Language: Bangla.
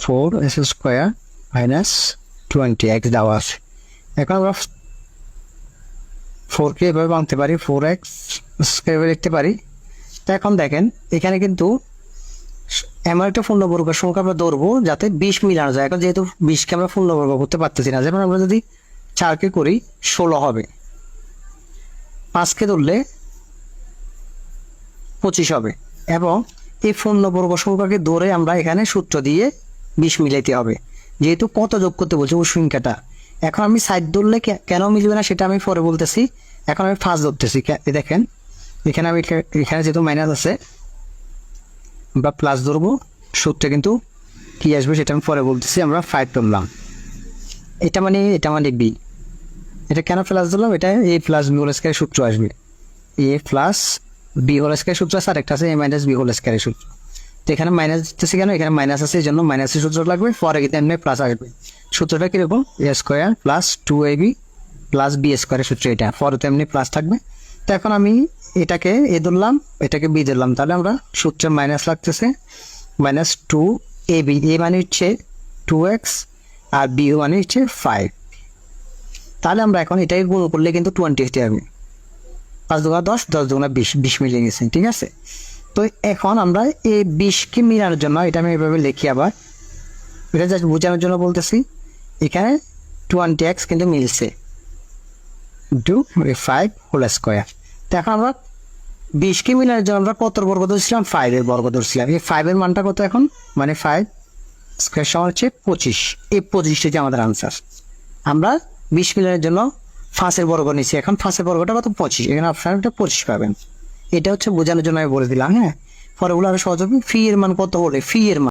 4x² মাইনাস 20x দেওয়া আছে। এখন আমরা 4কে এভাবে ভাঙতে পারি, 4x² লিখতে পারি। তো এখন দেখেন এখানে কিন্তু এমন একটা পূর্ণবর্গ সংখ্যা আমরা ধরবো যাতে 20 মিলানো যায়। এখন যেহেতু 20কে আমরা পূর্ণবর্গ করতে পারতেছি না, যেমন আমরা যদি 4কে করি 16 হবে, 5কে ধরলে 25 হবে, এবং এই পূর্ণবর্গ সংখ্যাকে ধরে আমরা এখানে সূত্র দিয়ে 20 মিলাইতে হবে। যেহেতু কত যোগ করতে বলছে ওই সংখ্যাটা, এখন আমি সাইড ধরলে কেন মিলবে না সেটা আমি পরে বলতেছি। এখন আমি 5 ধরতেছি, দেখেন এখানে আমি এখানে যেহেতু মাইনাস আছে আমরা প্লাস ধরবো, সূত্রে কিন্তু কি আসবে সেটা আমি পরে বলতেছি। আমরা 5 ধরলাম, এটা মানে বি। এটা কেন প্লাস ধরলাম, এটা a plus b whole square সূত্র আসবে, a plus b whole square সূত্র আছে, আর একটা আছে a মাইনাস b হোল স্কয়ারের সূত্র। তো এখানে মাইনাস দিতেছি কেন, এখানে মাইনাস আছে এই জন্য মাইনাসের সূত্র লাগবে, পরে কিন্তু এমনি প্লাস আসবে। সূত্রটা কীরকম, a² plus 2ab plus b² সূত্র, এটা পরে তো এমনি প্লাস থাকবে। তো এখন আমি এটাকে a ধরলাম, এটাকে b ধরলাম, তাহলে আমরা সূত্রে মাইনাস লাগতেছে মাইনাস 2ab, a মানে হচ্ছে 2x আর b মানে হচ্ছে 5। তাহলে আমরা এখন এটাকে গুণ করলে কিন্তু 20 হবে, 5 দুগুণা 10, 10 দুগুণা 20, 20 মিলিয়ে গেছে, ঠিক আছে। তো এখন আমরা এই 20কে মিলানোর জন্য এটা আমি এভাবে লিখি, আবার এটা জাস্ট বোঝানোর জন্য বলতেছি। এখানে 20x কিন্তু মিলছে 5 হোল স্কয়ার। তো এখন আমরা 20কে মিলানোর জন্য আমরা কত বর্গ ধরছিলাম, 5 এর বর্গ ধরছিলাম। এই 5 এর মানটা কত এখন, মানে 5 স্কয়ার সমান হচ্ছে 25। এই 25 হচ্ছে আমাদের আনসার। আমরা 20 মিলানোর জন্য 5 এর বর্গ নিচ্ছি, এখন 5 এর বর্গটা কত, 25, এখানে অপশনটা 25 পাবেন। এটা হচ্ছে বোঝানোর জন্য আমি বলে দিলাম। হ্যাঁ, পরে ওগুলো আরো সহজ হবে। ফি এর মান কত হলে, ফি এর মান